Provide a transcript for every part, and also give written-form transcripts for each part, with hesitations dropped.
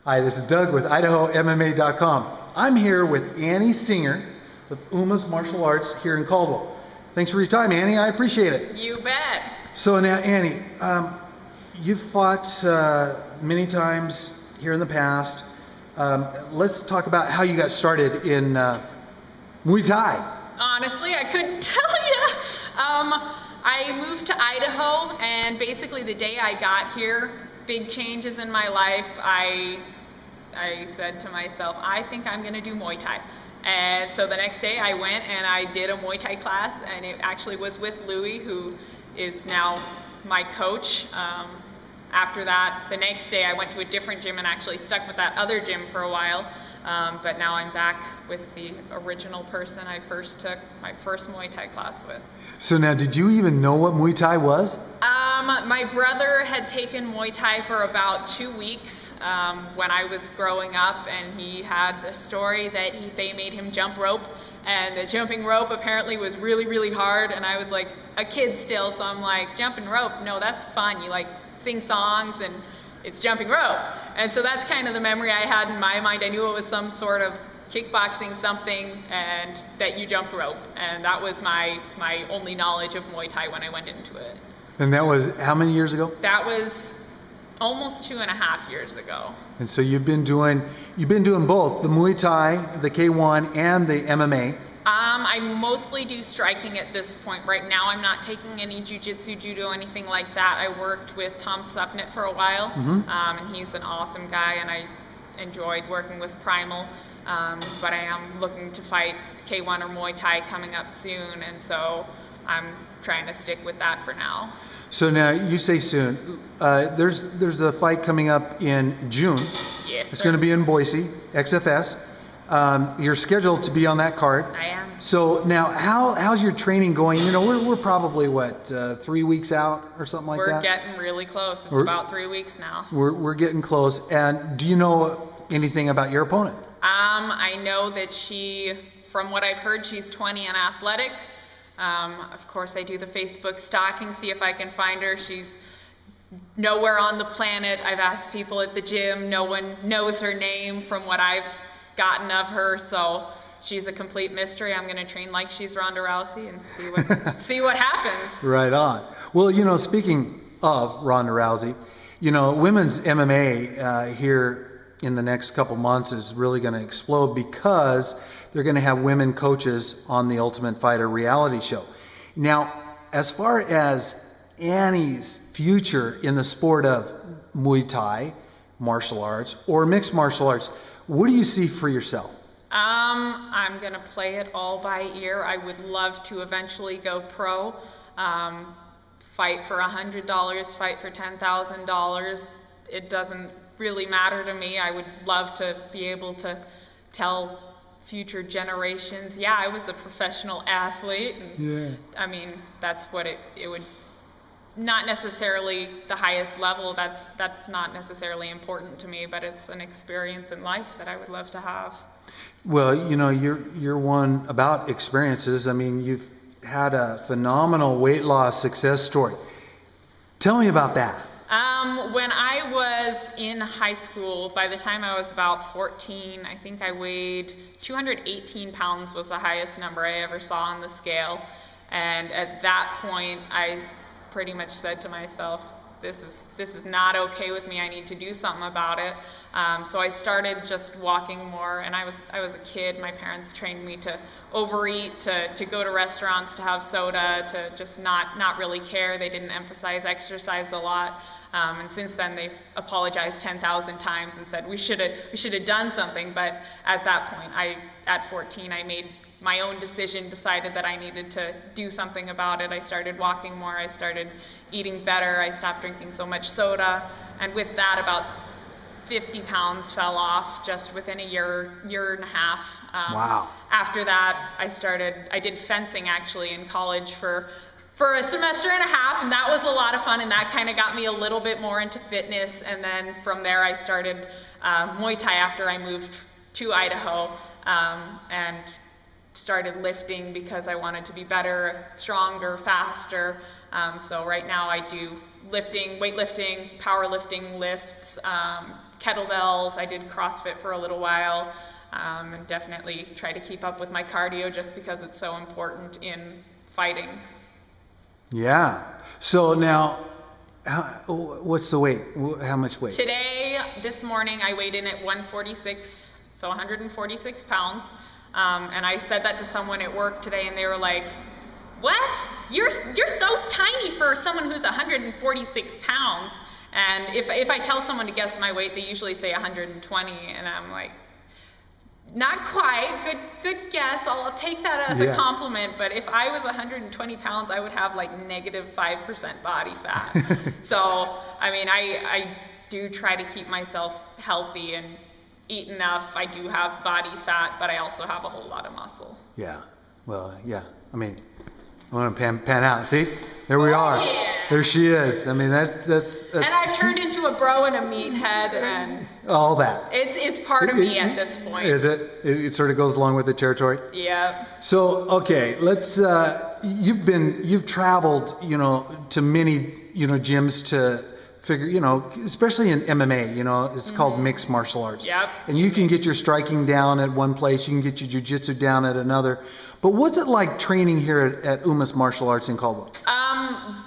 Hi, this is Doug with IdahoMMA.com. I'm here with Annie Singer with UMAS Martial Arts here in Caldwell. Thanks for your time, Annie. I appreciate it. You bet. So now, Annie, you've fought many times here in the past. Let's talk about how you got started in Muay Thai. Honestly, I couldn't tell you. I moved to Idaho, and basically the day I got here, big changes in my life. I said to myself, I think I'm going to do Muay Thai. And so the next day I went and I did a Muay Thai class, and it actually was with Louie, who is now my coach. After that, the next day I went to a different gym and actually stuck with that other gym for a while. But now I'm back with the original person I first took my first Muay Thai class with. So now, did you even know what Muay Thai was? My brother had taken Muay Thai for about 2 weeks when I was growing up, and he had the story that they made him jump rope, and the jumping rope apparently was really, really hard, and I was like a kid still, so I'm like, jumping rope, no, that's fun. You like sing songs and it's jumping rope. And so that's kind of the memory I had in my mind. I knew it was some sort of kickboxing something and that you jumped rope. And that was my only knowledge of Muay Thai when I went into it. And that was how many years ago? That was almost 2.5 years ago. And so you've been doing both the Muay Thai, the K1, and the MMA. I mostly do striking at this point. Right now I'm not taking any jiu-jitsu, judo, anything like that. I worked with Tom Supnett for a while, and he's an awesome guy, and I enjoyed working with Primal, but I am looking to fight K1 or Muay Thai coming up soon, and so I'm trying to stick with that for now. So now you say soon. There's a fight coming up in June. Yes, it's going to be in Boise, XFS. You're scheduled to be on that card. I am. So now, how's your training going? You know, we're probably what 3 weeks out or something like that. We're getting really close. It's about 3 weeks now. We're getting close. And do you know anything about your opponent? I know that from what I've heard, she's 20 and athletic. Of course, I do the Facebook stalking, see if I can find her. She's nowhere on the planet. I've asked people at the gym. No one knows her name from what I've gotten of her, so she's a complete mystery. I'm going to train like she's Ronda Rousey and see what happens. Right on. Well, you know, speaking of Ronda Rousey, you know, women's MMA here in the next couple months is really going to explode because they're going to have women coaches on the Ultimate Fighter reality show. Now, as far as Annie's future in the sport of Muay Thai, martial arts, or mixed martial arts, what do you see for yourself? I'm going to play it all by ear. I would love to eventually go pro, fight for $100, fight for $10,000. It doesn't really matter to me. I would love to be able to tell future generations, yeah, I was a professional athlete. And, yeah. I mean, that's what it would, not necessarily the highest level, that's not necessarily important to me, but it's an experience in life that I would love to have. Well, you know, you're one about experiences. I mean, you've had a phenomenal weight loss success story. Tell me about that. When I was in high school, by the time I was about 14, I think I weighed 218 pounds was the highest number I ever saw on the scale. And at that point, I pretty much said to myself, this is not okay with me. I need to do something about it. So I started just walking more, and I was a kid. My parents trained me to overeat, to go to restaurants, to have soda, to just not really care. They didn't emphasize exercise a lot. And since then, they've apologized 10,000 times and said we should have done something. But at that point, at 14, I made my own decision, decided that I needed to do something about it. I started walking more, I started eating better, I stopped drinking so much soda, and with that about 50 pounds fell off just within a year and a half. Wow. After that, I did fencing actually in college for a semester and a half, and that was a lot of fun, and that kind of got me a little bit more into fitness, and then from there I started Muay Thai after I moved to Idaho, and started lifting because I wanted to be better, stronger, faster. So right now I do lifting, weightlifting, powerlifting lifts, kettlebells. I did CrossFit for a little while, and definitely try to keep up with my cardio just because it's so important in fighting. Yeah. So now, what's the weight? How much weight? Today, this morning, I weighed in at 146, so 146 pounds. And I said that to someone at work today, and they were like, "What? You're so tiny for someone who's 146 pounds." And if I tell someone to guess my weight, they usually say 120, and I'm like, not quite. Good guess. I'll take that as a compliment. But if I was 120 pounds, I would have like negative 5% body fat. So, I mean, I do try to keep myself healthy and eat enough. I do have body fat, but I also have a whole lot of muscle. Yeah. Well, yeah. I mean, I want to pan out. See? There we are. Yeah. There she is. I mean, that's and I've turned into a bro and a meathead, and all that. It's part of me at this point. Is it? It sort of goes along with the territory? Yeah. So, okay, let's, you've traveled, to many, gyms to figure, especially in MMA, it's called mixed martial arts. Yep. And you can get your striking down at one place, you can get your jiu-jitsu down at another. But what's it like training here at UMAS Martial Arts in Caldwell?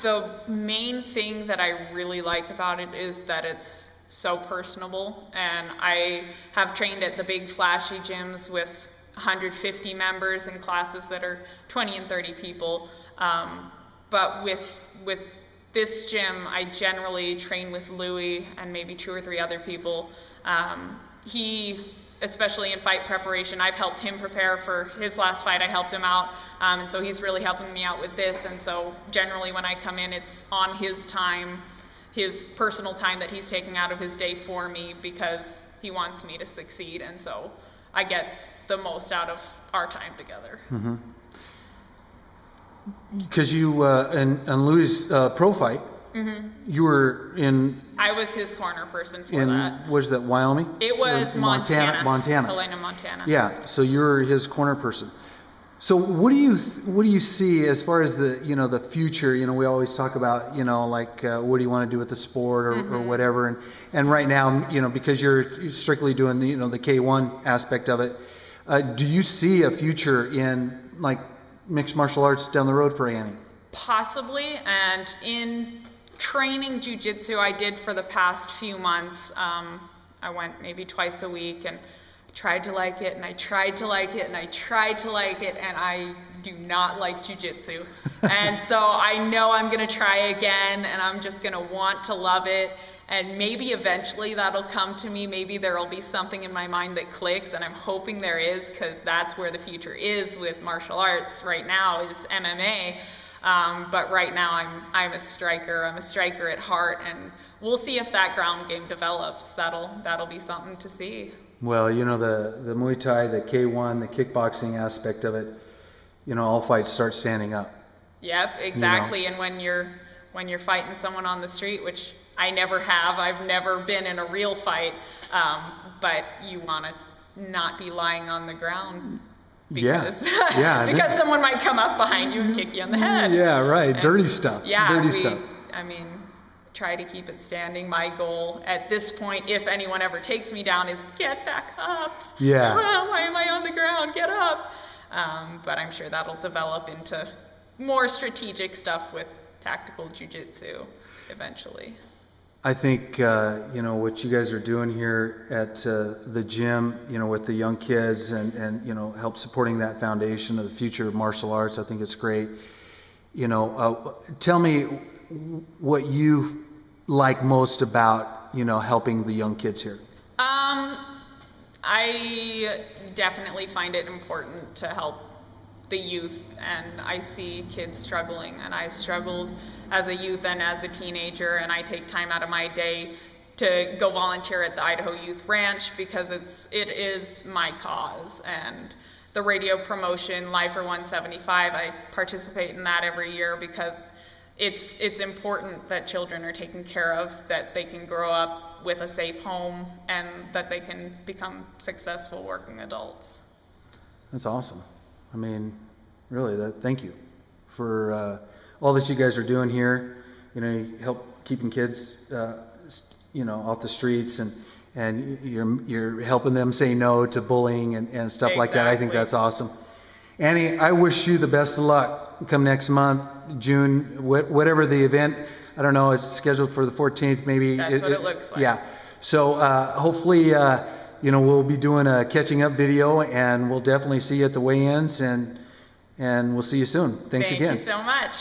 The main thing that I really like about it is that it's so personable, and I have trained at the big flashy gyms with 150 members in classes that are 20 and 30 people. But with this gym, I generally train with Louis and maybe 2 or 3 other people. He, especially in fight preparation, I've helped him prepare for his last fight. I helped him out, and so he's really helping me out with this. And so generally when I come in, it's on his time, his personal time that he's taking out of his day for me, because he wants me to succeed. And so I get the most out of our time together. Mm-hmm. Because you, and Louis' pro fight, you were in... I was his corner person for that. Was that Wyoming? It was Montana. Montana. Helena, Montana. Yeah, so you're his corner person. So what do you see as far as the future? We always talk about, what do you want to do with the sport or whatever. And right now, because you're strictly doing the K1 aspect of it, do you see a future in like mixed martial arts down the road for Annie? Possibly, and in training jiu-jitsu I did for the past few months. I went maybe twice a week and tried to like it, and I tried to like it, and I tried to like it, and I do not like jiu-jitsu. And so I know I'm going to try again, and I'm just going to want to love it. And maybe eventually that'll come to me. Maybe there'll be something in my mind that clicks, and I'm hoping there is, because that's where the future is with martial arts right now, is MMA. But right now I'm a striker. I'm a striker at heart, and we'll see if that ground game develops. That'll be something to see. Well, the Muay Thai, the K1, the kickboxing aspect of it, all fights start standing up. Yep, exactly. And when you're fighting someone on the street, which I never have, I've never been in a real fight, but you want to not be lying on the ground. Because, because someone might come up behind you and kick you in the head. Yeah, right. Dirty stuff. Yeah, stuff. I mean, try to keep it standing. My goal at this point, if anyone ever takes me down, is get back up. Yeah. Why am I on the ground? Get up. But I'm sure that'll develop into more strategic stuff with tactical jiu-jitsu eventually. I think, what you guys are doing here at the gym, with the young kids and help supporting that foundation of the future of martial arts, I think it's great. Tell me what you like most about, helping the young kids here. I definitely find it important to help the youth, and I see kids struggling, and I struggled as a youth and as a teenager, and I take time out of my day to go volunteer at the Idaho Youth Ranch because it is my cause. And the radio promotion, Lifer 175, I participate in that every year because it's important that children are taken care of, that they can grow up with a safe home, and that they can become successful working adults. That's awesome. I mean, really, thank you for all that you guys are doing here. You help keeping kids, off the streets, you're helping them say no to bullying and stuff like that. I think Exactly. that's awesome. Annie, I wish you the best of luck come next month, June, whatever the event. I don't know, it's scheduled for the 14th, maybe. That's what it looks like. Yeah. So hopefully, we'll be doing a catching up video, and we'll definitely see you at the weigh-ins, and we'll see you soon. Thanks again. Thank you so much.